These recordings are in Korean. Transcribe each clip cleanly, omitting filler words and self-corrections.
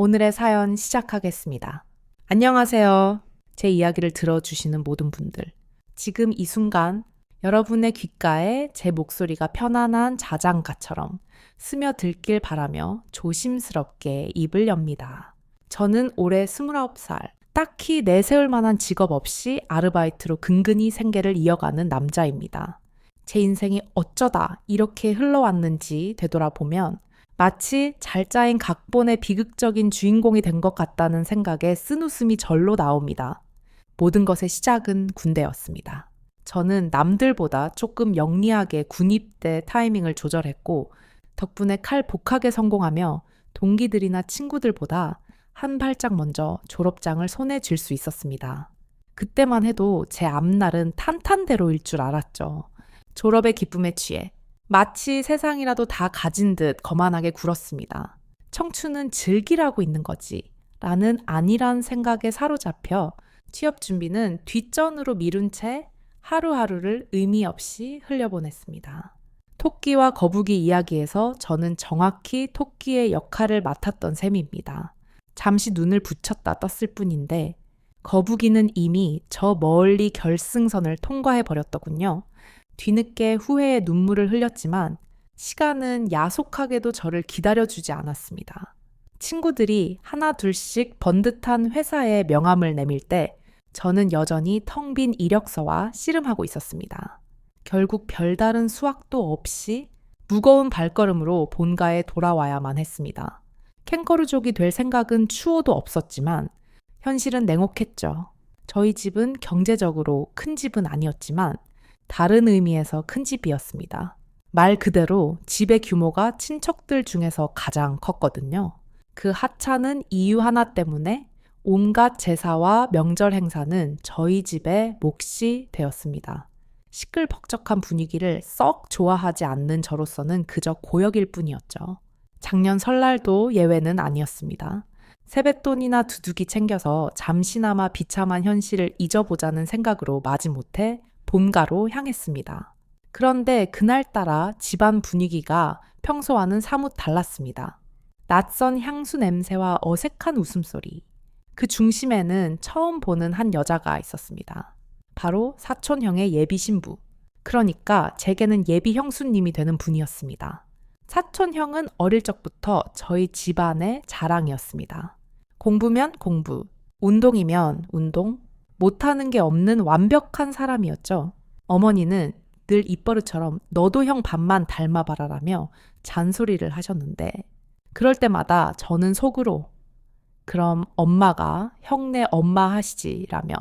오늘의 사연 시작하겠습니다. 안녕하세요. 제 이야기를 들어주시는 모든 분들. 지금 이 순간 여러분의 귓가에 제 목소리가 편안한 자장가처럼 스며들길 바라며 조심스럽게 입을 엽니다. 저는 올해 29살. 딱히 내세울 만한 직업 없이 아르바이트로 근근히 생계를 이어가는 남자입니다. 제 인생이 어쩌다 이렇게 흘러왔는지 되돌아보면 마치 잘 짜인 각본의 비극적인 주인공이 된 것 같다는 생각에 쓴웃음이 절로 나옵니다. 모든 것의 시작은 군대였습니다. 저는 남들보다 조금 영리하게 군입대 타이밍을 조절했고 덕분에 칼복하게 성공하며 동기들이나 친구들보다 한 발짝 먼저 졸업장을 손에 쥘 수 있었습니다. 그때만 해도 제 앞날은 탄탄대로일 줄 알았죠. 졸업의 기쁨에 취해 마치 세상이라도 다 가진 듯 거만하게 굴었습니다. 청춘은 즐기라고 있는 거지 라는 안일한 생각에 사로잡혀 취업 준비는 뒷전으로 미룬 채 하루하루를 의미 없이 흘려보냈습니다. 토끼와 거북이 이야기에서 저는 정확히 토끼의 역할을 맡았던 셈입니다. 잠시 눈을 붙였다 떴을 뿐인데 거북이는 이미 저 멀리 결승선을 통과해버렸더군요. 뒤늦게 후회의 눈물을 흘렸지만 시간은 야속하게도 저를 기다려주지 않았습니다. 친구들이 하나 둘씩 번듯한 회사에 명함을 내밀 때 저는 여전히 텅 빈 이력서와 씨름하고 있었습니다. 결국 별다른 수확도 없이 무거운 발걸음으로 본가에 돌아와야만 했습니다. 캥거루족이 될 생각은 추호도 없었지만 현실은 냉혹했죠. 저희 집은 경제적으로 큰 집은 아니었지만 다른 의미에서 큰 집이었습니다. 말 그대로 집의 규모가 친척들 중에서 가장 컸거든요. 그 하찮은 이유 하나 때문에 온갖 제사와 명절 행사는 저희 집의 몫이 되었습니다. 시끌벅적한 분위기를 썩 좋아하지 않는 저로서는 그저 고역일 뿐이었죠. 작년 설날도 예외는 아니었습니다. 세뱃돈이나 두둑이 챙겨서 잠시나마 비참한 현실을 잊어보자는 생각으로 마지못해 본가로 향했습니다. 그런데 그날따라 집안 분위기가 평소와는 사뭇 달랐습니다. 낯선 향수 냄새와 어색한 웃음소리. 그 중심에는 처음 보는 한 여자가 있었습니다. 바로 사촌형의 예비 신부. 그러니까 제게는 예비 형수님이 되는 분이었습니다. 사촌형은 어릴 적부터 저희 집안의 자랑이었습니다. 공부면 공부, 운동이면 운동, 못하는 게 없는 완벽한 사람이었죠. 어머니는 늘 입버릇처럼 너도 형 반만 닮아봐라라며 잔소리를 하셨는데 그럴 때마다 저는 속으로 그럼 엄마가 형네 엄마 하시지라며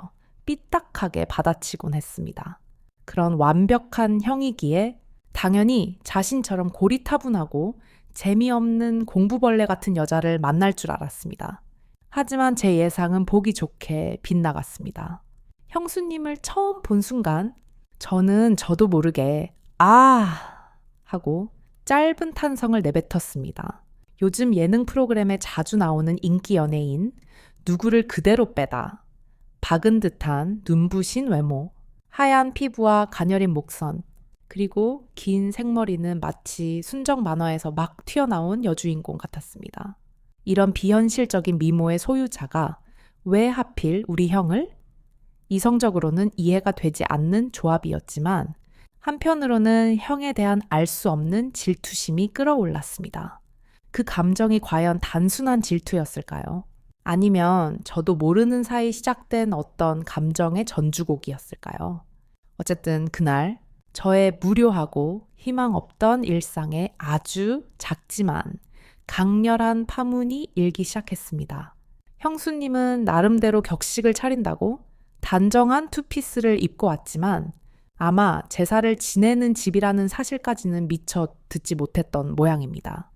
삐딱하게 받아치곤 했습니다. 그런 완벽한 형이기에 당연히 자신처럼 고리타분하고 재미없는 공부벌레 같은 여자를 만날 줄 알았습니다. 하지만 제 예상은 보기 좋게 빗나갔습니다. 형수님을 처음 본 순간 저는 저도 모르게 아 하고 짧은 탄성을 내뱉었습니다. 요즘 예능 프로그램에 자주 나오는 인기 연예인 누구를 그대로 빼다 박은 듯한 눈부신 외모, 하얀 피부와 가녀린 목선, 그리고 긴 생머리는 마치 순정 만화에서 막 튀어나온 여주인공 같았습니다. 이런 비현실적인 미모의 소유자가 왜 하필 우리 형을? 이성적으로는 이해가 되지 않는 조합이었지만 한편으로는 형에 대한 알 수 없는 질투심이 끌어올랐습니다. 그 감정이 과연 단순한 질투였을까요? 아니면 저도 모르는 사이 시작된 어떤 감정의 전주곡이었을까요? 어쨌든 그날 저의 무료하고 희망 없던 일상에 아주 작지만 강렬한 파문이 일기 시작했습니다. 형수님은 나름대로 격식을 차린다고 단정한 투피스를 입고 왔지만 아마 제사를 지내는 집이라는 사실까지는 미처 듣지 못했던 모양입니다.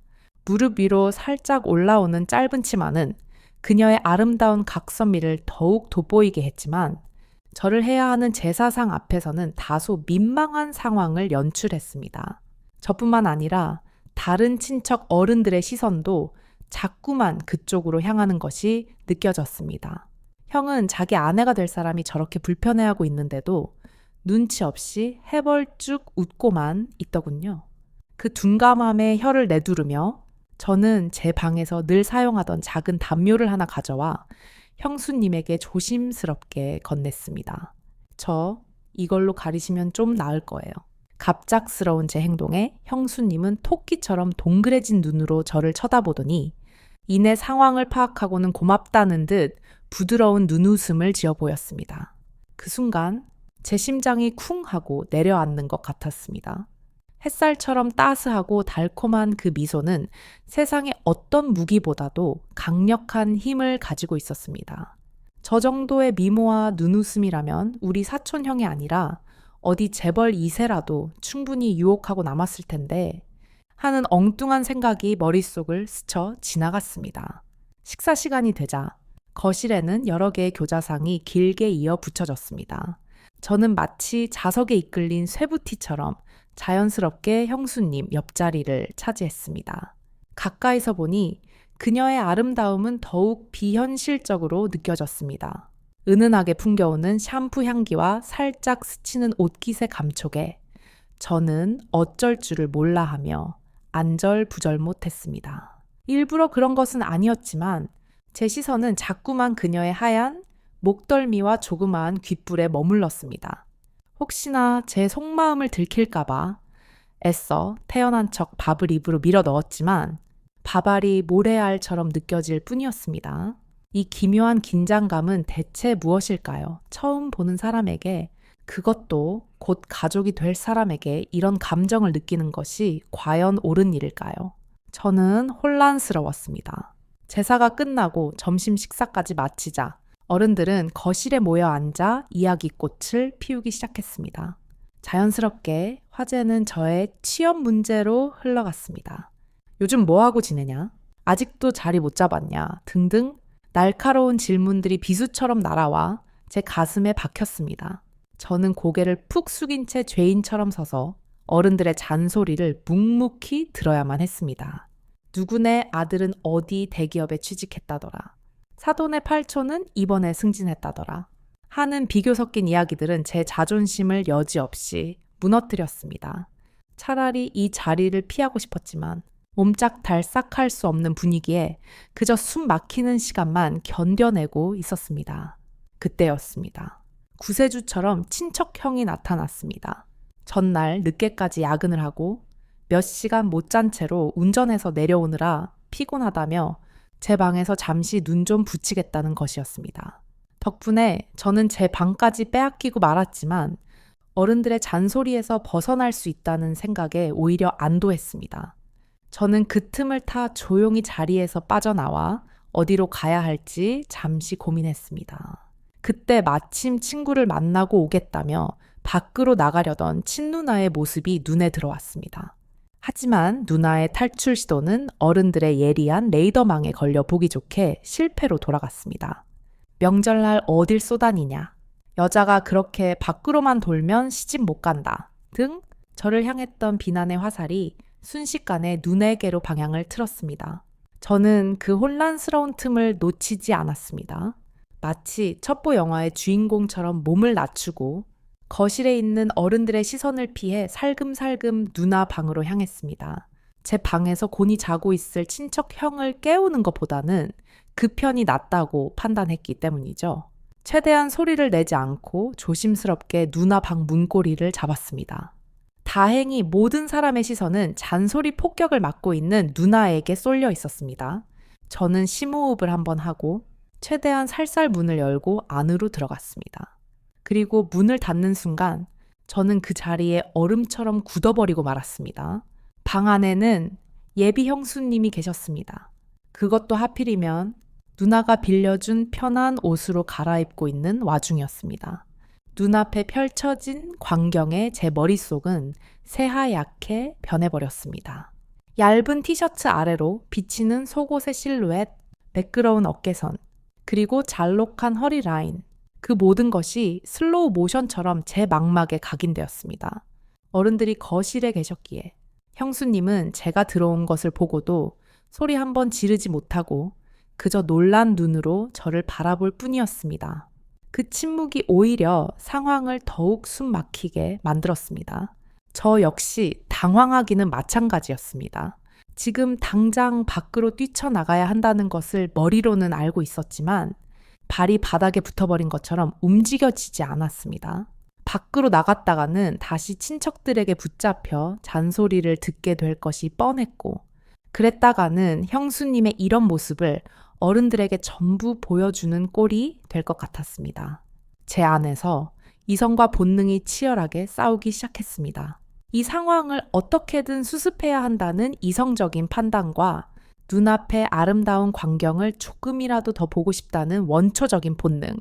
무릎 위로 살짝 올라오는 짧은 치마는 그녀의 아름다운 각선미를 더욱 돋보이게 했지만 저를 해야 하는 제사상 앞에서는 다소 민망한 상황을 연출했습니다. 저뿐만 아니라 다른 친척 어른들의 시선도 자꾸만 그쪽으로 향하는 것이 느껴졌습니다. 형은 자기 아내가 될 사람이 저렇게 불편해하고 있는데도 눈치 없이 해벌쭉 웃고만 있더군요. 그 둔감함에 혀를 내두르며 저는 제 방에서 늘 사용하던 작은 담요를 하나 가져와 형수님에게 조심스럽게 건넸습니다. 저 이걸로 가리시면 좀 나을 거예요. 갑작스러운 제 행동에 형수님은 토끼처럼 동그래진 눈으로 저를 쳐다보더니 이내 상황을 파악하고는 고맙다는 듯 부드러운 눈웃음을 지어 보였습니다. 그 순간 제 심장이 쿵 하고 내려앉는 것 같았습니다. 햇살처럼 따스하고 달콤한 그 미소는 세상의 어떤 무기보다도 강력한 힘을 가지고 있었습니다. 저 정도의 미모와 눈웃음이라면 우리 사촌형이 아니라 어디 재벌 2세라도 충분히 유혹하고 남았을 텐데 하는 엉뚱한 생각이 머릿속을 스쳐 지나갔습니다. 식사 시간이 되자 거실에는 여러 개의 교자상이 길게 이어 붙여졌습니다. 저는 마치 자석에 이끌린 쇠부티처럼 자연스럽게 형수님 옆자리를 차지했습니다. 가까이서 보니 그녀의 아름다움은 더욱 비현실적으로 느껴졌습니다. 은은하게 풍겨오는 샴푸 향기와 살짝 스치는 옷깃의 감촉에 저는 어쩔 줄을 몰라 하며 안절부절 못했습니다. 일부러 그런 것은 아니었지만 제 시선은 자꾸만 그녀의 하얀 목덜미와 조그마한 귓불에 머물렀습니다. 혹시나 제 속마음을 들킬까봐 애써 태연한 척 밥을 입으로 밀어 넣었지만 밥알이 모래알처럼 느껴질 뿐이었습니다. 이 기묘한 긴장감은 대체 무엇일까요? 처음 보는 사람에게, 그것도 곧 가족이 될 사람에게 이런 감정을 느끼는 것이 과연 옳은 일일까요? 저는 혼란스러웠습니다. 제사가 끝나고 점심 식사까지 마치자 어른들은 거실에 모여 앉아 이야기꽃을 피우기 시작했습니다. 자연스럽게 화제는 저의 취업 문제로 흘러갔습니다. 요즘 뭐하고 지내냐? 아직도 자리 못 잡았냐? 등등 날카로운 질문들이 비수처럼 날아와 제 가슴에 박혔습니다. 저는 고개를 푹 숙인 채 죄인처럼 서서 어른들의 잔소리를 묵묵히 들어야만 했습니다. 누구네 아들은 어디 대기업에 취직했다더라. 사돈의 팔촌은 이번에 승진했다더라. 하는 비교 섞인 이야기들은 제 자존심을 여지없이 무너뜨렸습니다. 차라리 이 자리를 피하고 싶었지만 옴짝달싹할 수 없는 분위기에 그저 숨 막히는 시간만 견뎌내고 있었습니다. 그때였습니다. 구세주처럼 친척형이 나타났습니다. 전날 늦게까지 야근을 하고 몇 시간 못 잔 채로 운전해서 내려오느라 피곤하다며 제 방에서 잠시 눈 좀 붙이겠다는 것이었습니다. 덕분에 저는 제 방까지 빼앗기고 말았지만 어른들의 잔소리에서 벗어날 수 있다는 생각에 오히려 안도했습니다. 저는 그 틈을 타 조용히 자리에서 빠져나와 어디로 가야 할지 잠시 고민했습니다. 그때 마침 친구를 만나고 오겠다며 밖으로 나가려던 친누나의 모습이 눈에 들어왔습니다. 하지만 누나의 탈출 시도는 어른들의 예리한 레이더망에 걸려 보기 좋게 실패로 돌아갔습니다. 명절날 어딜 쏘다니냐, 여자가 그렇게 밖으로만 돌면 시집 못 간다 등 저를 향했던 비난의 화살이 순식간에 눈에게로 방향을 틀었습니다. 저는 그 혼란스러운 틈을 놓치지 않았습니다. 마치 첩보 영화의 주인공처럼 몸을 낮추고 거실에 있는 어른들의 시선을 피해 살금살금 누나 방으로 향했습니다. 제 방에서 곤히 자고 있을 친척 형을 깨우는 것보다는 그 편이 낫다고 판단했기 때문이죠. 최대한 소리를 내지 않고 조심스럽게 누나 방 문고리를 잡았습니다. 다행히 모든 사람의 시선은 잔소리 폭격을 맡고 있는 누나에게 쏠려 있었습니다. 저는 심호흡을 한번 하고 최대한 살살 문을 열고 안으로 들어갔습니다. 그리고 문을 닫는 순간 저는 그 자리에 얼음처럼 굳어버리고 말았습니다. 방 안에는 예비 형수님이 계셨습니다. 그것도 하필이면 누나가 빌려준 편한 옷으로 갈아입고 있는 와중이었습니다. 눈앞에 펼쳐진 광경에 제 머릿속은 새하얗게 변해버렸습니다. 얇은 티셔츠 아래로 비치는 속옷의 실루엣, 매끄러운 어깨선, 그리고 잘록한 허리 라인, 그 모든 것이 슬로우 모션처럼 제 망막에 각인되었습니다. 어른들이 거실에 계셨기에 형수님은 제가 들어온 것을 보고도 소리 한번 지르지 못하고 그저 놀란 눈으로 저를 바라볼 뿐이었습니다. 그 침묵이 오히려 상황을 더욱 숨 막히게 만들었습니다. 저 역시 당황하기는 마찬가지였습니다. 지금 당장 밖으로 뛰쳐나가야 한다는 것을 머리로는 알고 있었지만 발이 바닥에 붙어버린 것처럼 움직여지지 않았습니다. 밖으로 나갔다가는 다시 친척들에게 붙잡혀 잔소리를 듣게 될 것이 뻔했고, 그랬다가는 형수님의 이런 모습을 어른들에게 전부 보여주는 꼴이 될 것 같았습니다. 제 안에서 이성과 본능이 치열하게 싸우기 시작했습니다. 이 상황을 어떻게든 수습해야 한다는 이성적인 판단과 눈앞의 아름다운 광경을 조금이라도 더 보고 싶다는 원초적인 본능.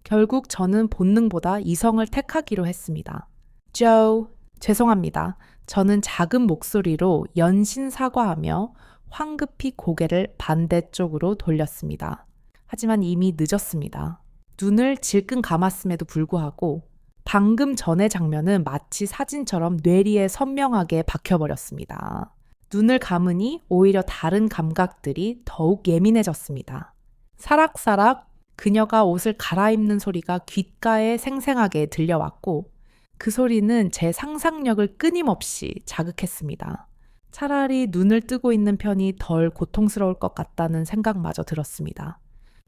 결국 저는 본능보다 이성을 택하기로 했습니다. 조, 죄송합니다. 저는 작은 목소리로 연신 사과하며 황급히 고개를 반대쪽으로 돌렸습니다. 하지만 이미 늦었습니다. 눈을 질끈 감았음에도 불구하고 방금 전의 장면은 마치 사진처럼 뇌리에 선명하게 박혀버렸습니다. 눈을 감으니 오히려 다른 감각들이 더욱 예민해졌습니다. 사락사락 그녀가 옷을 갈아입는 소리가 귓가에 생생하게 들려왔고 그 소리는 제 상상력을 끊임없이 자극했습니다. 차라리 눈을 뜨고 있는 편이 덜 고통스러울 것 같다는 생각마저 들었습니다.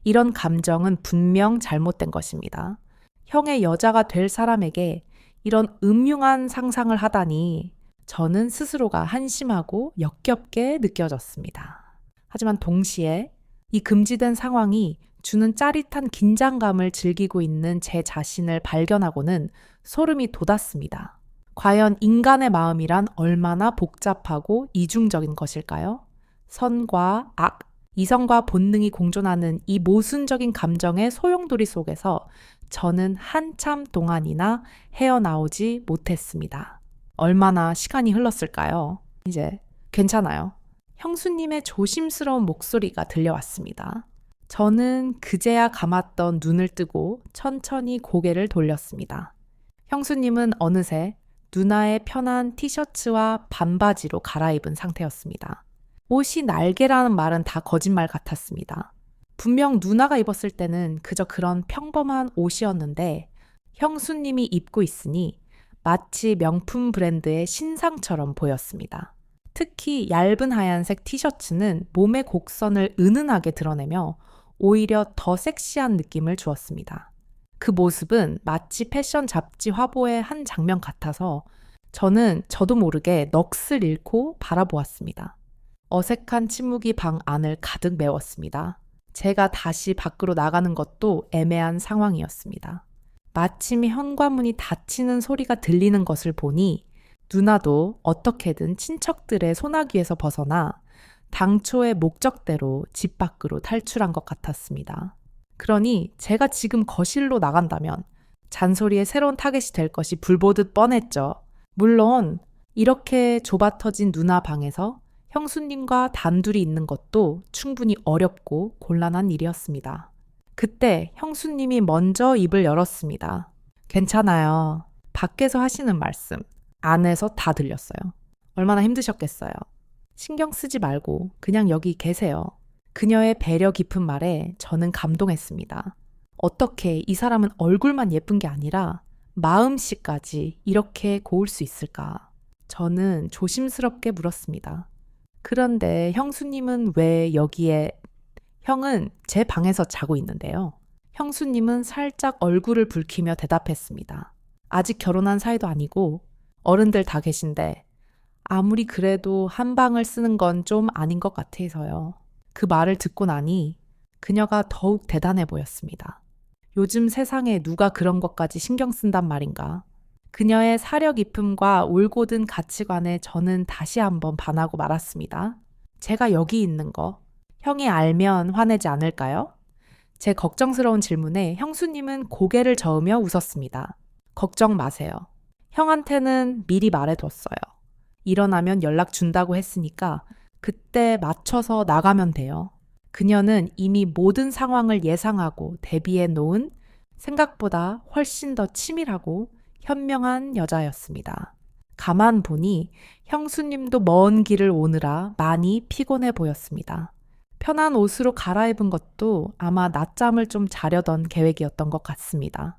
이런 감정은 분명 잘못된 것입니다. 형의 여자가 될 사람에게 이런 음흉한 상상을 하다니 저는 스스로가 한심하고 역겹게 느껴졌습니다. 하지만 동시에 이 금지된 상황이 주는 짜릿한 긴장감을 즐기고 있는 제 자신을 발견하고는 소름이 돋았습니다. 과연 인간의 마음이란 얼마나 복잡하고 이중적인 것일까요? 선과 악, 이성과 본능이 공존하는 이 모순적인 감정의 소용돌이 속에서 저는 한참 동안이나 헤어나오지 못했습니다. 얼마나 시간이 흘렀을까요? 이제 괜찮아요. 형수님의 조심스러운 목소리가 들려왔습니다. 저는 그제야 감았던 눈을 뜨고 천천히 고개를 돌렸습니다. 형수님은 어느새 누나의 편한 티셔츠와 반바지로 갈아입은 상태였습니다. 옷이 날개라는 말은 다 거짓말 같았습니다. 분명 누나가 입었을 때는 그저 그런 평범한 옷이었는데 형수님이 입고 있으니 마치 명품 브랜드의 신상처럼 보였습니다. 특히 얇은 하얀색 티셔츠는 몸의 곡선을 은은하게 드러내며 오히려 더 섹시한 느낌을 주었습니다. 그 모습은 마치 패션 잡지 화보의 한 장면 같아서 저는 저도 모르게 넋을 잃고 바라보았습니다. 어색한 침묵이 방 안을 가득 메웠습니다. 제가 다시 밖으로 나가는 것도 애매한 상황이었습니다. 마침 현관문이 닫히는 소리가 들리는 것을 보니 누나도 어떻게든 친척들의 소나기에서 벗어나 당초의 목적대로 집 밖으로 탈출한 것 같았습니다. 그러니 제가 지금 거실로 나간다면 잔소리의 새로운 타겟이 될 것이 불보듯 뻔했죠. 물론 이렇게 좁아터진 누나 방에서 형수님과 단둘이 있는 것도 충분히 어렵고 곤란한 일이었습니다. 그때 형수님이 먼저 입을 열었습니다. 괜찮아요. 밖에서 하시는 말씀, 안에서 다 들렸어요. 얼마나 힘드셨겠어요. 신경 쓰지 말고 그냥 여기 계세요. 그녀의 배려 깊은 말에 저는 감동했습니다. 어떻게 이 사람은 얼굴만 예쁜 게 아니라 마음씨까지 이렇게 고울 수 있을까? 저는 조심스럽게 물었습니다. 그런데 형수님은 왜 여기에... 형은 제 방에서 자고 있는데요. 형수님은 살짝 얼굴을 붉히며 대답했습니다. 아직 결혼한 사이도 아니고 어른들 다 계신데 아무리 그래도 한 방을 쓰는 건 좀 아닌 것 같아서요. 그 말을 듣고 나니 그녀가 더욱 대단해 보였습니다. 요즘 세상에 누가 그런 것까지 신경 쓴단 말인가. 그녀의 사려 깊음과 올곧은 가치관에 저는 다시 한번 반하고 말았습니다. 제가 여기 있는 거 형이 알면 화내지 않을까요? 제 걱정스러운 질문에 형수님은 고개를 저으며 웃었습니다. 걱정 마세요. 형한테는 미리 말해뒀어요. 일어나면 연락 준다고 했으니까 그때 맞춰서 나가면 돼요. 그녀는 이미 모든 상황을 예상하고 대비해 놓은 생각보다 훨씬 더 치밀하고 현명한 여자였습니다. 가만 보니 형수님도 먼 길을 오느라 많이 피곤해 보였습니다. 편한 옷으로 갈아입은 것도 아마 낮잠을 좀 자려던 계획이었던 것 같습니다.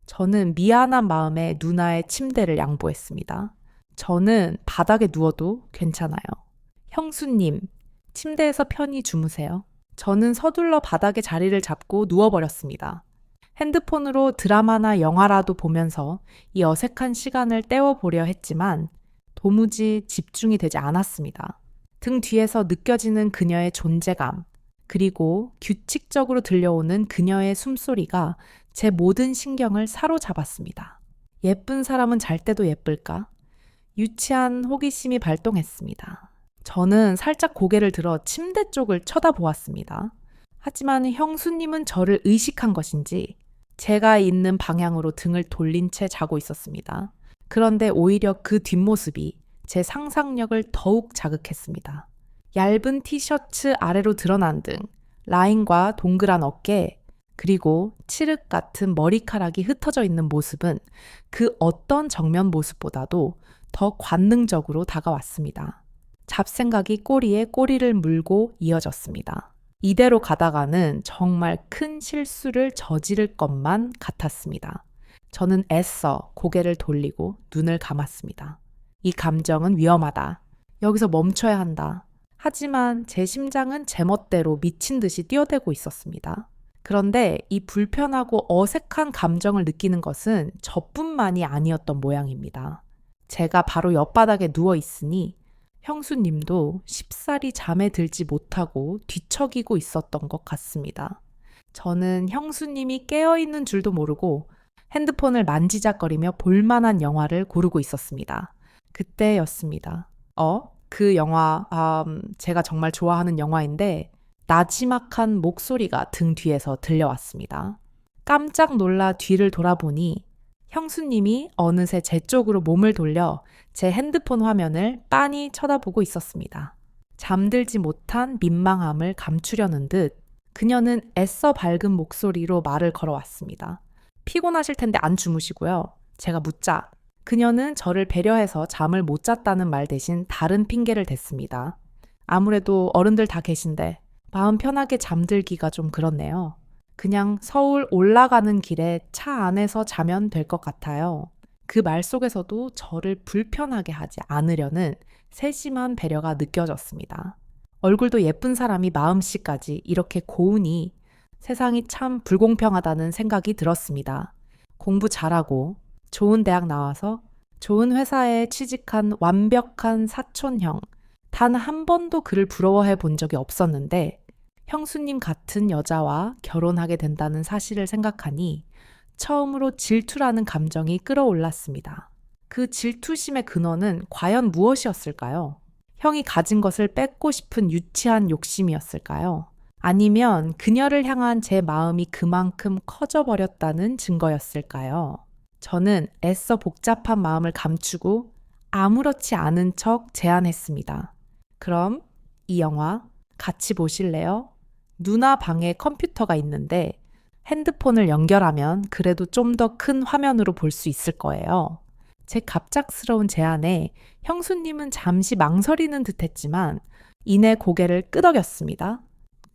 저는 미안한 마음에 누나의 침대를 양보했습니다. 저는 바닥에 누워도 괜찮아요. 형수님, 침대에서 편히 주무세요. 저는 서둘러 바닥에 자리를 잡고 누워버렸습니다. 핸드폰으로 드라마나 영화라도 보면서 이 어색한 시간을 때워보려 했지만 도무지 집중이 되지 않았습니다. 등 뒤에서 느껴지는 그녀의 존재감, 그리고 규칙적으로 들려오는 그녀의 숨소리가 제 모든 신경을 사로잡았습니다. 예쁜 사람은 잘 때도 예쁠까? 유치한 호기심이 발동했습니다. 저는 살짝 고개를 들어 침대 쪽을 쳐다보았습니다. 하지만 형수님은 저를 의식한 것인지 제가 있는 방향으로 등을 돌린 채 자고 있었습니다. 그런데 오히려 그 뒷모습이 제 상상력을 더욱 자극했습니다. 얇은 티셔츠 아래로 드러난 등 라인과 동그란 어깨, 그리고 칠흑 같은 머리카락이 흩어져 있는 모습은 그 어떤 정면 모습보다도 더 관능적으로 다가왔습니다. 잡생각이 꼬리에 꼬리를 물고 이어졌습니다. 이대로 가다가는 정말 큰 실수를 저지를 것만 같았습니다. 저는 애써 고개를 돌리고 눈을 감았습니다. 이 감정은 위험하다. 여기서 멈춰야 한다. 하지만 제 심장은 제멋대로 미친 듯이 뛰어대고 있었습니다. 그런데 이 불편하고 어색한 감정을 느끼는 것은 저뿐만이 아니었던 모양입니다. 제가 바로 옆바닥에 누워 있으니 형수님도 쉽사리 잠에 들지 못하고 뒤척이고 있었던 것 같습니다. 저는 형수님이 깨어있는 줄도 모르고 핸드폰을 만지작거리며 볼만한 영화를 고르고 있었습니다. 그때였습니다. 그 영화, 제가 정말 좋아하는 영화인데 나지막한 목소리가 등 뒤에서 들려왔습니다. 깜짝 놀라 뒤를 돌아보니 형수님이 어느새 제 쪽으로 몸을 돌려 제 핸드폰 화면을 빤히 쳐다보고 있었습니다. 잠들지 못한 민망함을 감추려는 듯 그녀는 애써 밝은 목소리로 말을 걸어왔습니다. 피곤하실 텐데 안 주무시고요. 제가 묻자 그녀는 저를 배려해서 잠을 못 잤다는 말 대신 다른 핑계를 댔습니다. 아무래도 어른들 다 계신데 마음 편하게 잠들기가 좀 그렇네요. 그냥 서울 올라가는 길에 차 안에서 자면 될 것 같아요. 그 말 속에서도 저를 불편하게 하지 않으려는 세심한 배려가 느껴졌습니다. 얼굴도 예쁜 사람이 마음씨까지 이렇게 고우니 세상이 참 불공평하다는 생각이 들었습니다. 공부 잘하고 좋은 대학 나와서 좋은 회사에 취직한 완벽한 사촌형, 단 한 번도 그를 부러워해 본 적이 없었는데 형수님 같은 여자와 결혼하게 된다는 사실을 생각하니 처음으로 질투라는 감정이 끌어올랐습니다. 그 질투심의 근원은 과연 무엇이었을까요? 형이 가진 것을 뺏고 싶은 유치한 욕심이었을까요? 아니면 그녀를 향한 제 마음이 그만큼 커져버렸다는 증거였을까요? 저는 애써 복잡한 마음을 감추고 아무렇지 않은 척 제안했습니다. 그럼 이 영화 같이 보실래요? 누나 방에 컴퓨터가 있는데 핸드폰을 연결하면 그래도 좀 더 큰 화면으로 볼 수 있을 거예요. 제 갑작스러운 제안에 형수님은 잠시 망설이는 듯 했지만 이내 고개를 끄덕였습니다.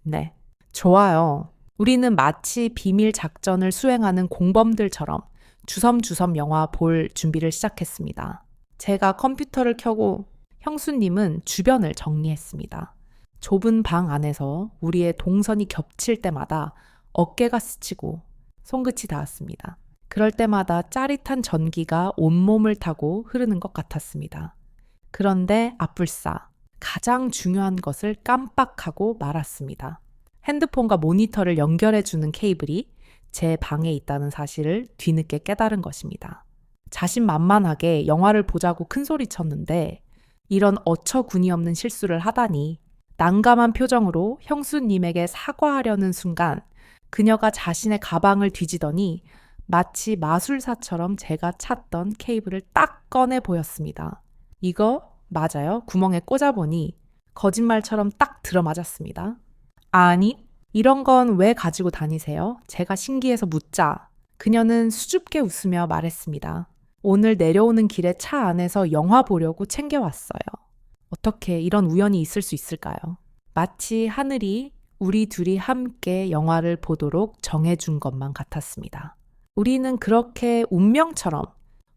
네, 좋아요. 우리는 마치 비밀 작전을 수행하는 공범들처럼 주섬주섬 영화 볼 준비를 시작했습니다. 제가 컴퓨터를 켜고 형수님은 주변을 정리했습니다. 좁은 방 안에서 우리의 동선이 겹칠 때마다 어깨가 스치고 손끝이 닿았습니다. 그럴 때마다 짜릿한 전기가 온몸을 타고 흐르는 것 같았습니다. 그런데 앞불싸 가장 중요한 것을 깜빡하고 말았습니다. 핸드폰과 모니터를 연결해주는 케이블이 제 방에 있다는 사실을 뒤늦게 깨달은 것입니다. 자신만만하게 영화를 보자고 큰소리 쳤는데 이런 어처구니 없는 실수를 하다니 난감한 표정으로 형수님에게 사과하려는 순간 그녀가 자신의 가방을 뒤지더니 마치 마술사처럼 제가 찾던 케이블을 딱 꺼내 보였습니다. 이거 맞아요? 구멍에 꽂아보니 거짓말처럼 딱 들어맞았습니다. 아니, 이런 건 왜 가지고 다니세요? 제가 신기해서 묻자 그녀는 수줍게 웃으며 말했습니다. 오늘 내려오는 길에 차 안에서 영화 보려고 챙겨왔어요. 어떻게 이런 우연이 있을 수 있을까요? 마치 하늘이 우리 둘이 함께 영화를 보도록 정해준 것만 같았습니다. 우리는 그렇게 운명처럼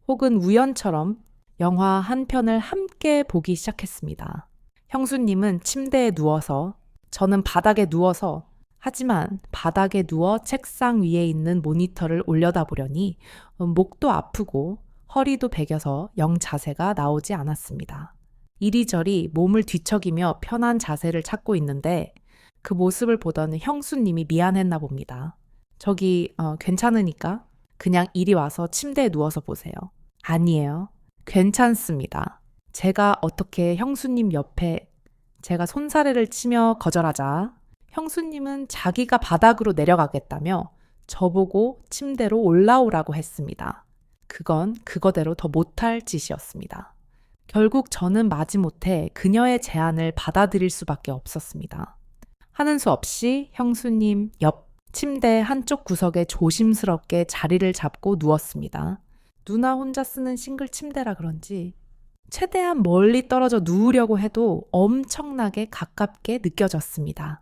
혹은 우연처럼 영화 한 편을 함께 보기 시작했습니다. 형수님은 침대에 누워서, 저는 바닥에 누워서, 하지만 바닥에 누워 책상 위에 있는 모니터를 올려다보려니 목도 아프고 허리도 베겨서 영 자세가 나오지 않았습니다. 이리저리 몸을 뒤척이며 편한 자세를 찾고 있는데 그 모습을 보던 형수님이 미안했나 봅니다. 저기 괜찮으니까 그냥 이리 와서 침대에 누워서 보세요. 아니에요. 괜찮습니다. 제가 어떻게 형수님 옆에 제가 손사래를 치며 거절하자 형수님은 자기가 바닥으로 내려가겠다며 저보고 침대로 올라오라고 했습니다. 그건 그거대로 더 못할 짓이었습니다. 결국 저는 마지못해 그녀의 제안을 받아들일 수밖에 없었습니다. 하는 수 없이 형수님 옆 침대 한쪽 구석에 조심스럽게 자리를 잡고 누웠습니다. 누나 혼자 쓰는 싱글 침대라 그런지 최대한 멀리 떨어져 누우려고 해도 엄청나게 가깝게 느껴졌습니다.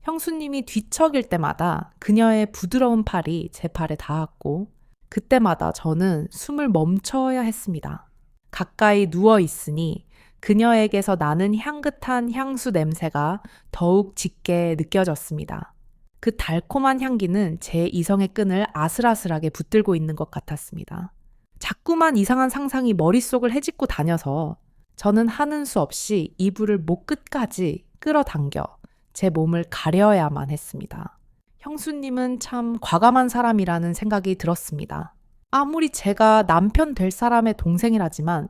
형수님이 뒤척일 때마다 그녀의 부드러운 팔이 제 팔에 닿았고 그때마다 저는 숨을 멈춰야 했습니다. 가까이 누워 있으니 그녀에게서 나는 향긋한 향수 냄새가 더욱 짙게 느껴졌습니다. 그 달콤한 향기는 제 이성의 끈을 아슬아슬하게 붙들고 있는 것 같았습니다. 자꾸만 이상한 상상이 머릿속을 헤집고 다녀서 저는 하는 수 없이 이불을 목 끝까지 끌어당겨 제 몸을 가려야만 했습니다. 형수님은 참 과감한 사람이라는 생각이 들었습니다. 아무리 제가 남편 될 사람의 동생이라지만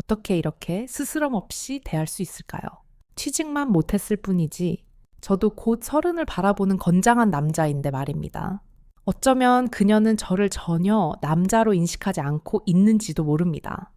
어떻게 이렇게 스스럼 없이 대할 수 있을까요? 취직만 못했을 뿐이지 저도 곧 30을 바라보는 건장한 남자인데 말입니다. 어쩌면 그녀는 저를 전혀 남자로 인식하지 않고 있는지도 모릅니다.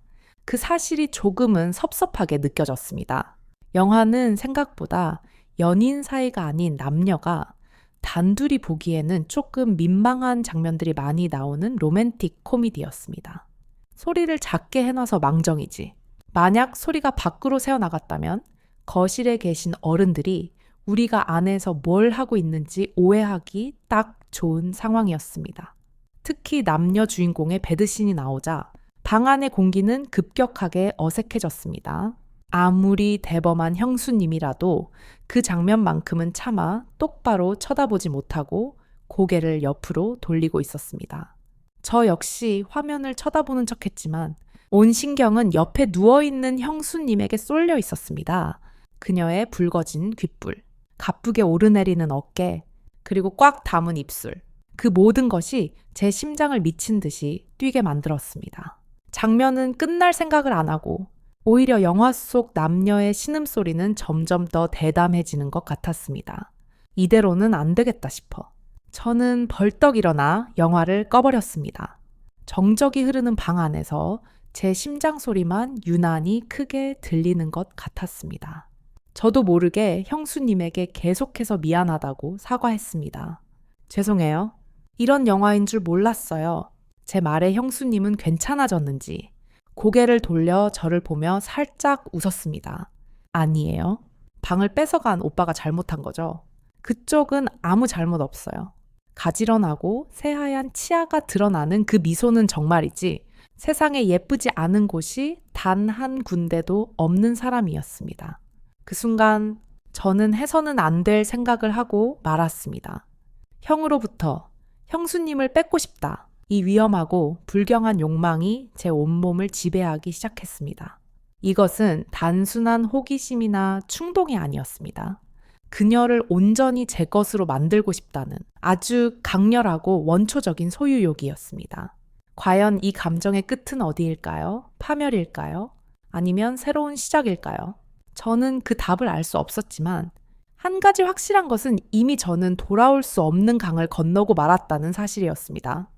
그 사실이 조금은 섭섭하게 느껴졌습니다. 영화는 생각보다 연인 사이가 아닌 남녀가 단둘이 보기에는 조금 민망한 장면들이 많이 나오는 로맨틱 코미디였습니다. 소리를 작게 해놔서 망정이지. 만약 소리가 밖으로 새어나갔다면 거실에 계신 어른들이 우리가 안에서 뭘 하고 있는지 오해하기 딱 좋은 상황이었습니다. 특히 남녀 주인공의 배드신이 나오자 방 안의 공기는 급격하게 어색해졌습니다. 아무리 대범한 형수님이라도 그 장면만큼은 차마 똑바로 쳐다보지 못하고 고개를 옆으로 돌리고 있었습니다. 저 역시 화면을 쳐다보는 척했지만 온 신경은 옆에 누워있는 형수님에게 쏠려 있었습니다. 그녀의 붉어진 귓불, 가쁘게 오르내리는 어깨, 그리고 꽉 담은 입술. 그 모든 것이 제 심장을 미친 듯이 뛰게 만들었습니다. 장면은 끝날 생각을 안 하고 오히려 영화 속 남녀의 신음소리는 점점 더 대담해지는 것 같았습니다. 이대로는 안 되겠다 싶어 저는 벌떡 일어나 영화를 꺼버렸습니다. 정적이 흐르는 방 안에서 제 심장 소리만 유난히 크게 들리는 것 같았습니다. 저도 모르게 형수님에게 계속해서 미안하다고 사과했습니다. 죄송해요. 이런 영화인 줄 몰랐어요. 제 말에 형수님은 괜찮아졌는지 고개를 돌려 저를 보며 살짝 웃었습니다. 아니에요. 방을 뺏어간 오빠가 잘못한 거죠. 그쪽은 아무 잘못 없어요. 가지런하고 새하얀 치아가 드러나는 그 미소는 정말이지 세상에 예쁘지 않은 곳이 단 한 군데도 없는 사람이었습니다. 그 순간 저는 해서는 안 될 생각을 하고 말았습니다. 형으로부터 형수님을 뺏고 싶다. 이 위험하고 불경한 욕망이 제 온몸을 지배하기 시작했습니다. 이것은 단순한 호기심이나 충동이 아니었습니다. 그녀를 온전히 제 것으로 만들고 싶다는 아주 강렬하고 원초적인 소유욕이었습니다. 과연 이 감정의 끝은 어디일까요? 파멸일까요? 아니면 새로운 시작일까요? 저는 그 답을 알 수 없었지만 한 가지 확실한 것은 이미 저는 돌아올 수 없는 강을 건너고 말았다는 사실이었습니다.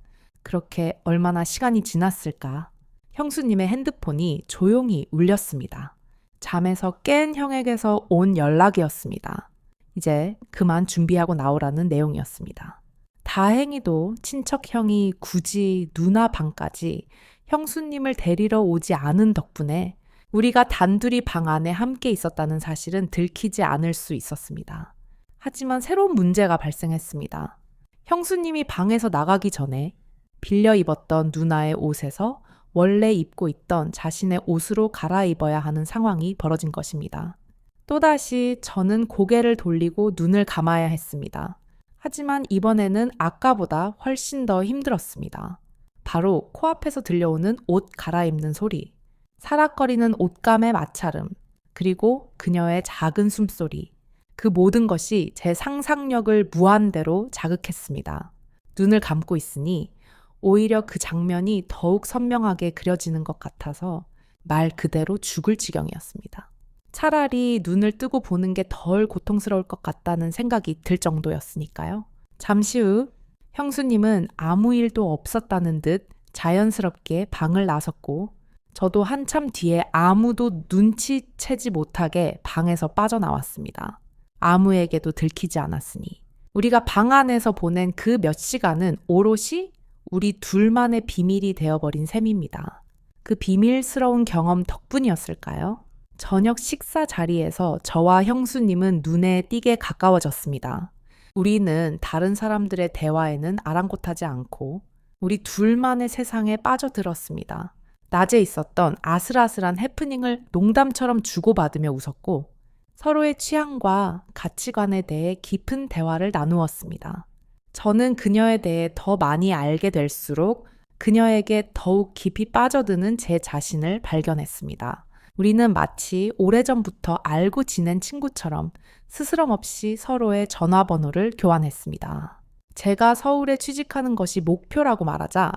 그렇게 얼마나 시간이 지났을까? 형수님의 핸드폰이 조용히 울렸습니다. 잠에서 깬 형에게서 온 연락이었습니다. 이제 그만 준비하고 나오라는 내용이었습니다. 다행히도 친척 형이 굳이 누나 방까지 형수님을 데리러 오지 않은 덕분에 우리가 단둘이 방 안에 함께 있었다는 사실은 들키지 않을 수 있었습니다. 하지만 새로운 문제가 발생했습니다. 형수님이 방에서 나가기 전에 빌려 입었던 누나의 옷에서 원래 입고 있던 자신의 옷으로 갈아입어야 하는 상황이 벌어진 것입니다. 또다시 저는 고개를 돌리고 눈을 감아야 했습니다. 하지만 이번에는 아까보다 훨씬 더 힘들었습니다. 바로 코앞에서 들려오는 옷 갈아입는 소리, 사락거리는 옷감의 마찰음, 그리고 그녀의 작은 숨소리. 그 모든 것이 제 상상력을 무한대로 자극했습니다. 눈을 감고 있으니 오히려 그 장면이 더욱 선명하게 그려지는 것 같아서 말 그대로 죽을 지경이었습니다. 차라리 눈을 뜨고 보는 게 덜 고통스러울 것 같다는 생각이 들 정도였으니까요. 잠시 후 형수님은 아무 일도 없었다는 듯 자연스럽게 방을 나섰고 저도 한참 뒤에 아무도 눈치채지 못하게 방에서 빠져나왔습니다. 아무에게도 들키지 않았으니 우리가 방 안에서 보낸 그 몇 시간은 오롯이 우리 둘만의 비밀이 되어버린 셈입니다. 그 비밀스러운 경험 덕분이었을까요? 저녁 식사 자리에서 저와 형수님은 눈에 띄게 가까워졌습니다. 우리는 다른 사람들의 대화에는 아랑곳하지 않고 우리 둘만의 세상에 빠져들었습니다. 낮에 있었던 아슬아슬한 해프닝을 농담처럼 주고받으며 웃었고 서로의 취향과 가치관에 대해 깊은 대화를 나누었습니다. 저는 그녀에 대해 더 많이 알게 될수록 그녀에게 더욱 깊이 빠져드는 제 자신을 발견했습니다. 우리는 마치 오래전부터 알고 지낸 친구처럼 스스럼 없이 서로의 전화번호를 교환했습니다. 제가 서울에 취직하는 것이 목표라고 말하자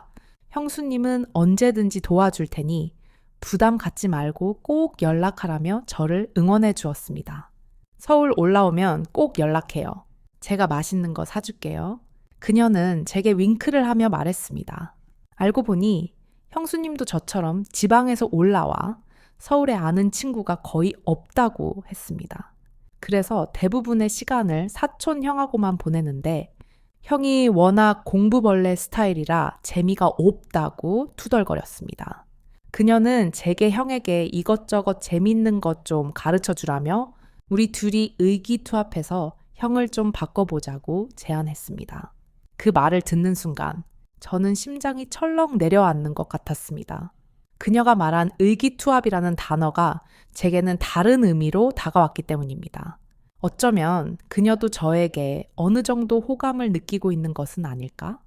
형수님은 언제든지 도와줄 테니 부담 갖지 말고 꼭 연락하라며 저를 응원해 주었습니다. 서울 올라오면 꼭 연락해요. 제가 맛있는 거 사줄게요. 그녀는 제게 윙크를 하며 말했습니다. 알고 보니 형수님도 저처럼 지방에서 올라와 서울에 아는 친구가 거의 없다고 했습니다. 그래서 대부분의 시간을 사촌 형하고만 보내는데 형이 워낙 공부벌레 스타일이라 재미가 없다고 투덜거렸습니다. 그녀는 제게 형에게 이것저것 재밌는 것 좀 가르쳐 주라며 우리 둘이 의기투합해서 형을 좀 바꿔보자고 제안했습니다. 그 말을 듣는 순간 저는 심장이 철렁 내려앉는 것 같았습니다. 그녀가 말한 의기투합이라는 단어가 제게는 다른 의미로 다가왔기 때문입니다. 어쩌면 그녀도 저에게 어느 정도 호감을 느끼고 있는 것은 아닐까?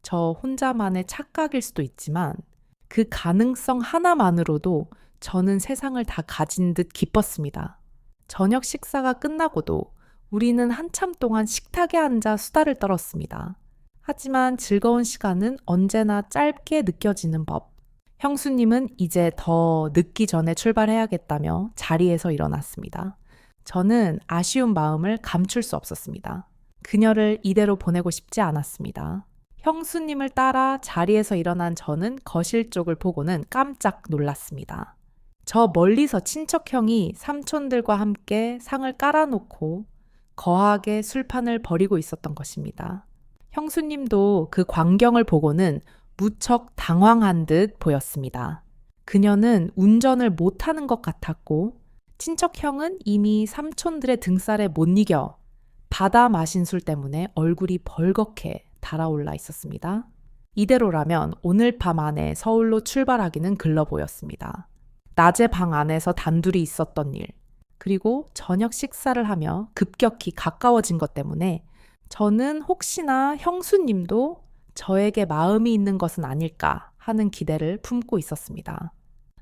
저 혼자만의 착각일 수도 있지만 그 가능성 하나만으로도 저는 세상을 다 가진 듯 기뻤습니다. 저녁 식사가 끝나고도 우리는 한참 동안 식탁에 앉아 수다를 떨었습니다. 하지만 즐거운 시간은 언제나 짧게 느껴지는 법. 형수님은 이제 더 늦기 전에 출발해야겠다며 자리에서 일어났습니다. 저는 아쉬운 마음을 감출 수 없었습니다. 그녀를 이대로 보내고 싶지 않았습니다. 형수님을 따라 자리에서 일어난 저는 거실 쪽을 보고는 깜짝 놀랐습니다. 저 멀리서 친척형이 삼촌들과 함께 상을 깔아놓고 거하게 술판을 벌이고 있었던 것입니다. 형수님도 그 광경을 보고는 무척 당황한 듯 보였습니다. 그녀는 운전을 못하는 것 같았고 친척형은 이미 삼촌들의 등살에 못 이겨 받아 마신 술 때문에 얼굴이 벌겋게 달아올라 있었습니다. 이대로라면 오늘 밤 안에 서울로 출발하기는 글러 보였습니다. 낮에 방 안에서 단둘이 있었던 일, 그리고 저녁 식사를 하며 급격히 가까워진 것 때문에 저는 혹시나 형수님도 저에게 마음이 있는 것은 아닐까 하는 기대를 품고 있었습니다.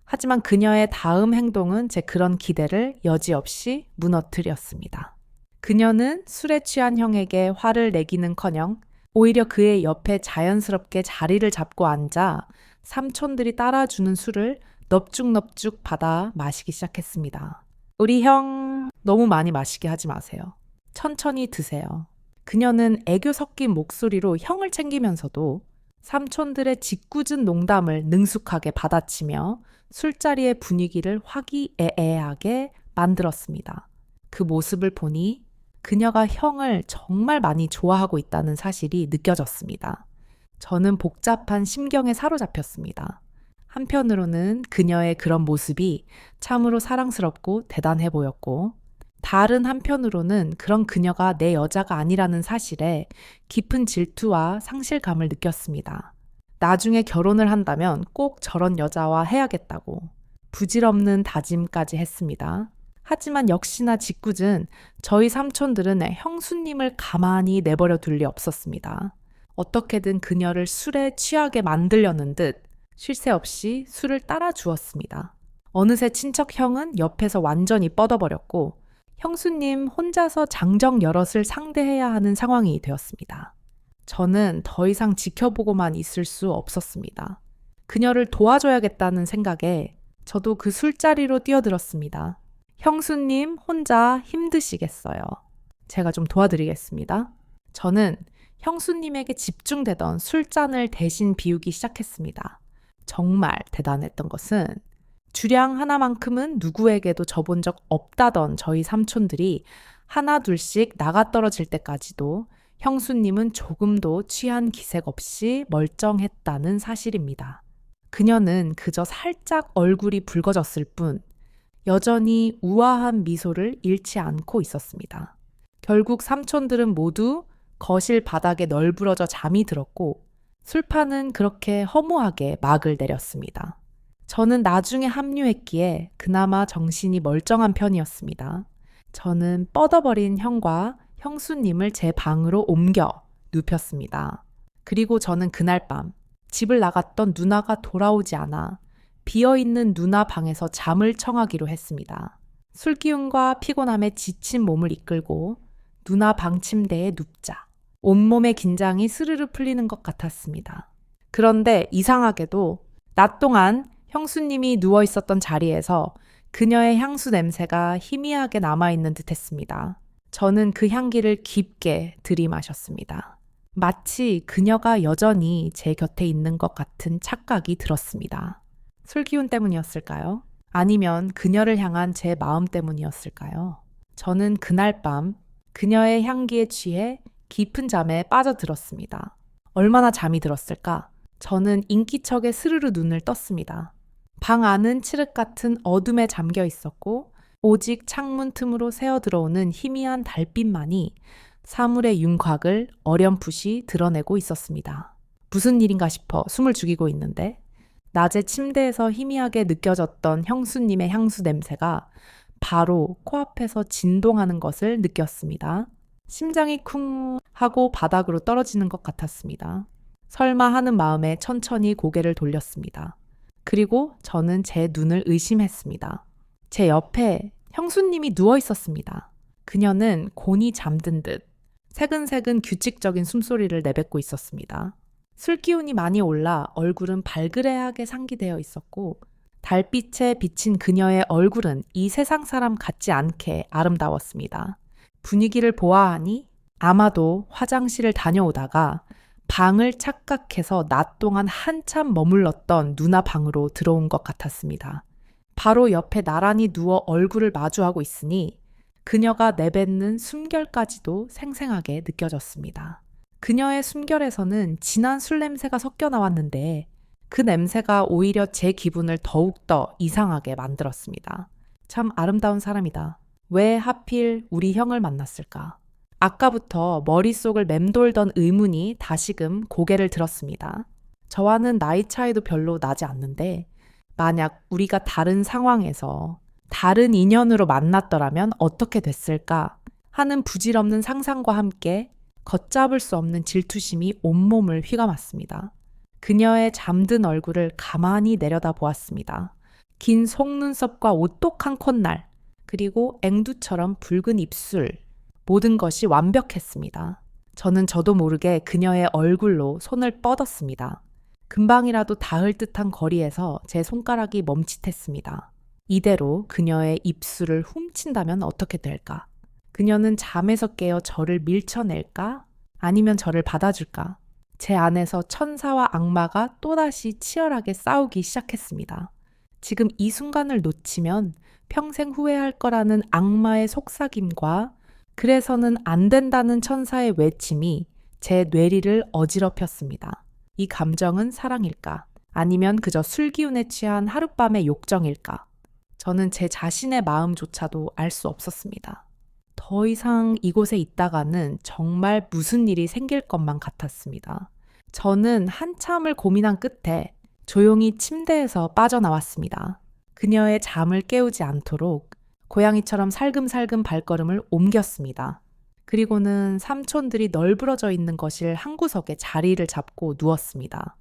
하지만 그녀의 다음 행동은 제 그런 기대를 여지없이 무너뜨렸습니다. 그녀는 술에 취한 형에게 화를 내기는커녕 오히려 그의 옆에 자연스럽게 자리를 잡고 앉아 삼촌들이 따라주는 술을 넙죽넙죽 받아 마시기 시작했습니다. 우리 형 너무 많이 마시게 하지 마세요. 천천히 드세요. 그녀는 애교 섞인 목소리로 형을 챙기면서도 삼촌들의 짓궂은 농담을 능숙하게 받아치며 술자리의 분위기를 화기애애하게 만들었습니다. 그 모습을 보니 그녀가 형을 정말 많이 좋아하고 있다는 사실이 느껴졌습니다. 저는 복잡한 심경에 사로잡혔습니다. 한편으로는 그녀의 그런 모습이 참으로 사랑스럽고 대단해 보였고, 다른 한편으로는 그런 그녀가 내 여자가 아니라는 사실에 깊은 질투와 상실감을 느꼈습니다. 나중에 결혼을 한다면 꼭 저런 여자와 해야겠다고 부질없는 다짐까지 했습니다. 하지만 역시나 짓궂은 저희 삼촌들은 형수님을 가만히 내버려 둘 리 없었습니다. 어떻게든 그녀를 술에 취하게 만들려는 듯 쉴 새 없이 술을 따라 주었습니다. 어느새 친척 형은 옆에서 완전히 뻗어버렸고 형수님 혼자서 장정 여럿을 상대해야 하는 상황이 되었습니다. 저는 더 이상 지켜보고만 있을 수 없었습니다. 그녀를 도와줘야겠다는 생각에 저도 그 술자리로 뛰어들었습니다. 형수님 혼자 힘드시겠어요. 제가 좀 도와드리겠습니다. 저는 형수님에게 집중되던 술잔을 대신 비우기 시작했습니다. 정말 대단했던 것은 주량 하나만큼은 누구에게도 져본 적 없다던 저희 삼촌들이 하나 둘씩 나가 떨어질 때까지도 형수님은 조금도 취한 기색 없이 멀쩡했다는 사실입니다. 그녀는 그저 살짝 얼굴이 붉어졌을 뿐 여전히 우아한 미소를 잃지 않고 있었습니다. 결국 삼촌들은 모두 거실 바닥에 널브러져 잠이 들었고 술판은 그렇게 허무하게 막을 내렸습니다. 저는 나중에 합류했기에 그나마 정신이 멀쩡한 편이었습니다. 저는 뻗어버린 형과 형수님을 제 방으로 옮겨 눕혔습니다. 그리고 저는 그날 밤 집을 나갔던 누나가 돌아오지 않아 비어있는 누나 방에서 잠을 청하기로 했습니다. 술기운과 피곤함에 지친 몸을 이끌고 누나 방 침대에 눕자 온몸의 긴장이 스르르 풀리는 것 같았습니다. 그런데 이상하게도 낮 동안 형수님이 누워 있었던 자리에서 그녀의 향수 냄새가 희미하게 남아있는 듯 했습니다. 저는 그 향기를 깊게 들이마셨습니다. 마치 그녀가 여전히 제 곁에 있는 것 같은 착각이 들었습니다. 술기운 때문이었을까요? 아니면 그녀를 향한 제 마음 때문이었을까요? 저는 그날 밤 그녀의 향기에 취해 깊은 잠에 빠져들었습니다. 얼마나 잠이 들었을까? 저는 인기척에 스르르 눈을 떴습니다. 방 안은 칠흑 같은 어둠에 잠겨 있었고 오직 창문 틈으로 새어 들어오는 희미한 달빛만이 사물의 윤곽을 어렴풋이 드러내고 있었습니다. 무슨 일인가 싶어 숨을 죽이고 있는데 낮에 침대에서 희미하게 느껴졌던 형수님의 향수 냄새가 바로 코앞에서 진동하는 것을 느꼈습니다. 심장이 쿵 하고 바닥으로 떨어지는 것 같았습니다. 설마 하는 마음에 천천히 고개를 돌렸습니다. 그리고 저는 제 눈을 의심했습니다. 제 옆에 형수님이 누워 있었습니다. 그녀는 곤히 잠든 듯 새근새근 규칙적인 숨소리를 내뱉고 있었습니다. 술기운이 많이 올라 얼굴은 발그레하게 상기되어 있었고 달빛에 비친 그녀의 얼굴은 이 세상 사람 같지 않게 아름다웠습니다. 분위기를 보아하니 아마도 화장실을 다녀오다가 방을 착각해서 낮 동안 한참 머물렀던 누나 방으로 들어온 것 같았습니다. 바로 옆에 나란히 누워 얼굴을 마주하고 있으니 그녀가 내뱉는 숨결까지도 생생하게 느껴졌습니다. 그녀의 숨결에서는 진한 술 냄새가 섞여 나왔는데 그 냄새가 오히려 제 기분을 더욱더 이상하게 만들었습니다. 참 아름다운 사람이다. 왜 하필 우리 형을 만났을까? 아까부터 머릿속을 맴돌던 의문이 다시금 고개를 들었습니다. 저와는 나이 차이도 별로 나지 않는데 만약 우리가 다른 상황에서 다른 인연으로 만났더라면 어떻게 됐을까 하는 부질없는 상상과 함께 걷잡을 수 없는 질투심이 온몸을 휘감았습니다. 그녀의 잠든 얼굴을 가만히 내려다 보았습니다. 긴 속눈썹과 오똑한 콧날, 그리고 앵두처럼 붉은 입술, 모든 것이 완벽했습니다. 저는 저도 모르게 그녀의 얼굴로 손을 뻗었습니다. 금방이라도 닿을 듯한 거리에서 제 손가락이 멈칫했습니다. 이대로 그녀의 입술을 훔친다면 어떻게 될까? 그녀는 잠에서 깨어 저를 밀쳐낼까? 아니면 저를 받아줄까? 제 안에서 천사와 악마가 또다시 치열하게 싸우기 시작했습니다. 지금 이 순간을 놓치면 평생 후회할 거라는 악마의 속삭임과 그래서는 안 된다는 천사의 외침이 제 뇌리를 어지럽혔습니다. 이 감정은 사랑일까? 아니면 그저 술기운에 취한 하룻밤의 욕정일까? 저는 제 자신의 마음조차도 알 수 없었습니다. 더 이상 이곳에 있다가는 정말 무슨 일이 생길 것만 같았습니다. 저는 한참을 고민한 끝에 조용히 침대에서 빠져나왔습니다. 그녀의 잠을 깨우지 않도록 고양이처럼 살금살금 발걸음을 옮겼습니다. 그리고는 삼촌들이 널브러져 있는 거실 한 구석에 자리를 잡고 누웠습니다.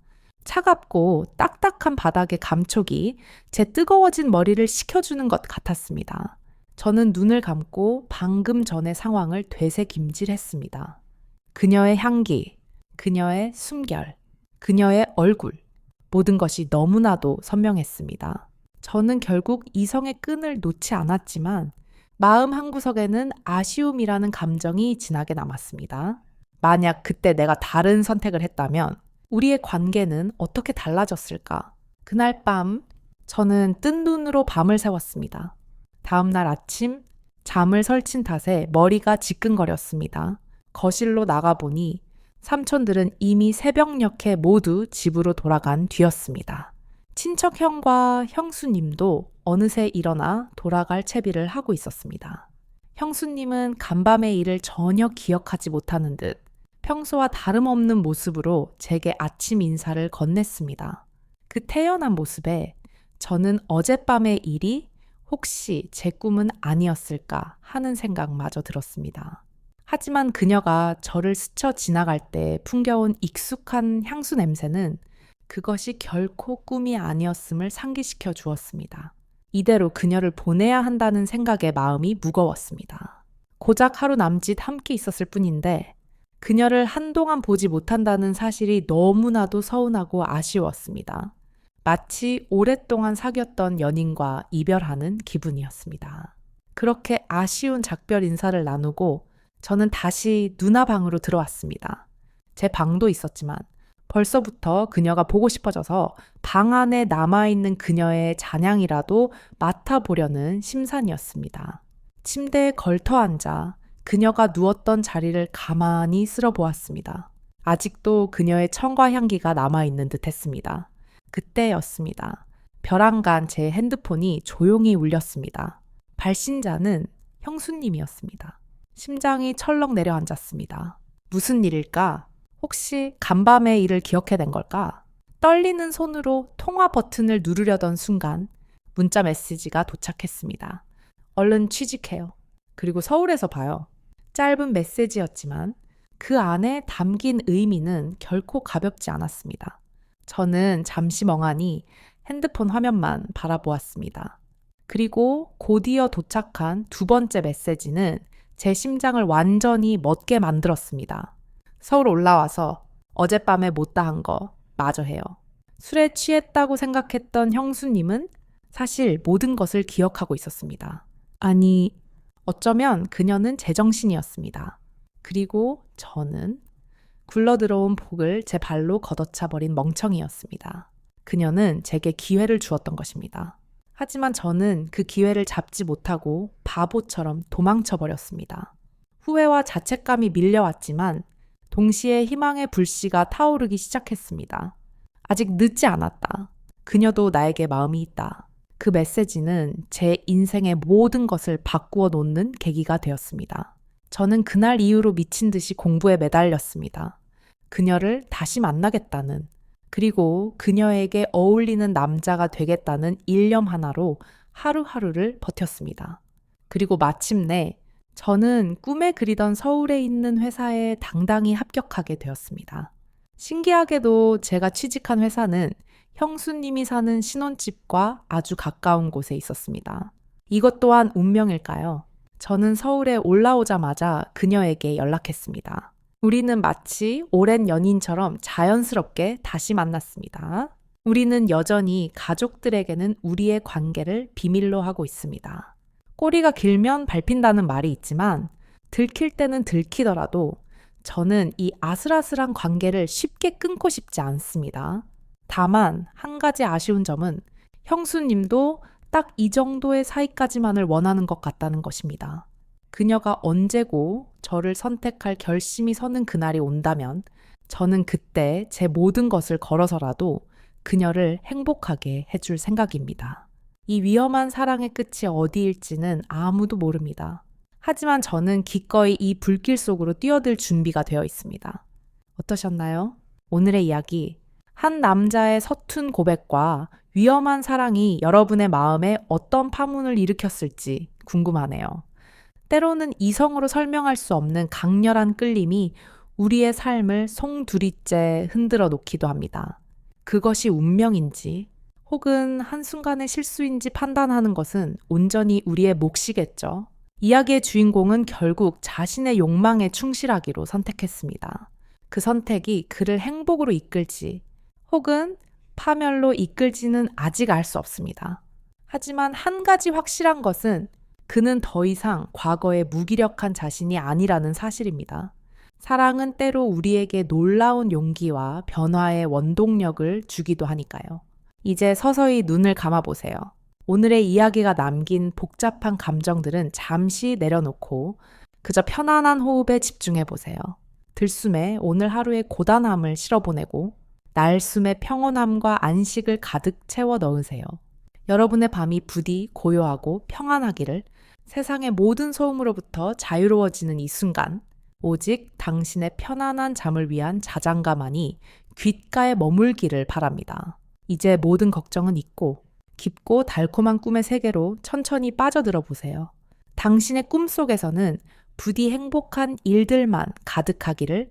차갑고 딱딱한 바닥의 감촉이 제 뜨거워진 머리를 식혀주는 것 같았습니다. 저는 눈을 감고 방금 전의 상황을 되새김질했습니다. 그녀의 향기, 그녀의 숨결, 그녀의 얼굴, 모든 것이 너무나도 선명했습니다. 저는 결국 이성의 끈을 놓지 않았지만 마음 한구석에는 아쉬움이라는 감정이 진하게 남았습니다. 만약 그때 내가 다른 선택을 했다면 우리의 관계는 어떻게 달라졌을까? 그날 밤 저는 뜬 눈으로 밤을 새웠습니다. 다음 날 아침 잠을 설친 탓에 머리가 지끈거렸습니다. 거실로 나가보니 삼촌들은 이미 새벽녘에 모두 집으로 돌아간 뒤였습니다. 친척 형과 형수님도 어느새 일어나 돌아갈 채비를 하고 있었습니다. 형수님은 간밤의 일을 전혀 기억하지 못하는 듯 평소와 다름없는 모습으로 제게 아침 인사를 건넸습니다. 그 태연한 모습에 저는 어젯밤의 일이 혹시 제 꿈은 아니었을까 하는 생각마저 들었습니다. 하지만 그녀가 저를 스쳐 지나갈 때 풍겨온 익숙한 향수 냄새는 그것이 결코 꿈이 아니었음을 상기시켜 주었습니다. 이대로 그녀를 보내야 한다는 생각에 마음이 무거웠습니다. 고작 하루 남짓 함께 있었을 뿐인데 그녀를 한동안 보지 못한다는 사실이 너무나도 서운하고 아쉬웠습니다. 마치 오랫동안 사귀었던 연인과 이별하는 기분이었습니다. 그렇게 아쉬운 작별 인사를 나누고 저는 다시 누나 방으로 들어왔습니다. 제 방도 있었지만 벌써부터 그녀가 보고 싶어져서 방 안에 남아있는 그녀의 잔향이라도 맡아보려는 심산이었습니다. 침대에 걸터 앉아 그녀가 누웠던 자리를 가만히 쓸어보았습니다. 아직도 그녀의 청과 향기가 남아있는 듯 했습니다. 그때였습니다. 벼랑간 제 핸드폰이 조용히 울렸습니다. 발신자는 형수님이었습니다. 심장이 철렁 내려앉았습니다. 무슨 일일까? 혹시 간밤의 일을 기억해낸 걸까? 떨리는 손으로 통화 버튼을 누르려던 순간 문자 메시지가 도착했습니다. 얼른 취직해요. 그리고 서울에서 봐요. 짧은 메시지였지만 그 안에 담긴 의미는 결코 가볍지 않았습니다. 저는 잠시 멍하니 핸드폰 화면만 바라보았습니다. 그리고 곧이어 도착한 두 번째 메시지는 제 심장을 완전히 멎게 만들었습니다. 서울 올라와서 어젯밤에 못다한 거 마저 해요. 술에 취했다고 생각했던 형수님은 사실 모든 것을 기억하고 있었습니다. 아니, 어쩌면 그녀는 제정신이었습니다. 그리고 저는 굴러들어온 복을 제 발로 걷어차 버린 멍청이였습니다. 그녀는 제게 기회를 주었던 것입니다. 하지만 저는 그 기회를 잡지 못하고 바보처럼 도망쳐 버렸습니다. 후회와 자책감이 밀려왔지만 동시에 희망의 불씨가 타오르기 시작했습니다. 아직 늦지 않았다. 그녀도 나에게 마음이 있다. 그 메시지는 제 인생의 모든 것을 바꾸어 놓는 계기가 되었습니다. 저는 그날 이후로 미친 듯이 공부에 매달렸습니다. 그녀를 다시 만나겠다는, 그리고 그녀에게 어울리는 남자가 되겠다는 일념 하나로 하루하루를 버텼습니다. 그리고 마침내 저는 꿈에 그리던 서울에 있는 회사에 당당히 합격하게 되었습니다. 신기하게도 제가 취직한 회사는 형수님이 사는 신혼집과 아주 가까운 곳에 있었습니다. 이것 또한 운명일까요? 저는 서울에 올라오자마자 그녀에게 연락했습니다. 우리는 마치 오랜 연인처럼 자연스럽게 다시 만났습니다. 우리는 여전히 가족들에게는 우리의 관계를 비밀로 하고 있습니다. 꼬리가 길면 밟힌다는 말이 있지만 들킬 때는 들키더라도 저는 이 아슬아슬한 관계를 쉽게 끊고 싶지 않습니다. 다만 한 가지 아쉬운 점은 형수님도 딱 이 정도의 사이까지만을 원하는 것 같다는 것입니다. 그녀가 언제고 저를 선택할 결심이 서는 그날이 온다면 저는 그때 제 모든 것을 걸어서라도 그녀를 행복하게 해줄 생각입니다. 이 위험한 사랑의 끝이 어디일지는 아무도 모릅니다. 하지만 저는 기꺼이 이 불길 속으로 뛰어들 준비가 되어 있습니다. 어떠셨나요? 오늘의 이야기, 한 남자의 서툰 고백과 위험한 사랑이 여러분의 마음에 어떤 파문을 일으켰을지 궁금하네요. 때로는 이성으로 설명할 수 없는 강렬한 끌림이 우리의 삶을 송두리째 흔들어 놓기도 합니다. 그것이 운명인지 혹은 한순간의 실수인지 판단하는 것은 온전히 우리의 몫이겠죠. 이야기의 주인공은 결국 자신의 욕망에 충실하기로 선택했습니다. 그 선택이 그를 행복으로 이끌지 혹은 파멸로 이끌지는 아직 알 수 없습니다. 하지만 한 가지 확실한 것은 그는 더 이상 과거의 무기력한 자신이 아니라는 사실입니다. 사랑은 때로 우리에게 놀라운 용기와 변화의 원동력을 주기도 하니까요. 이제 서서히 눈을 감아보세요. 오늘의 이야기가 남긴 복잡한 감정들은 잠시 내려놓고 그저 편안한 호흡에 집중해보세요. 들숨에 오늘 하루의 고단함을 실어보내고 날숨의 평온함과 안식을 가득 채워 넣으세요. 여러분의 밤이 부디 고요하고 평안하기를, 세상의 모든 소음으로부터 자유로워지는 이 순간, 오직 당신의 편안한 잠을 위한 자장가만이 귓가에 머물기를 바랍니다. 이제 모든 걱정은 잊고 깊고 달콤한 꿈의 세계로 천천히 빠져들어 보세요. 당신의 꿈속에서는 부디 행복한 일들만 가득하기를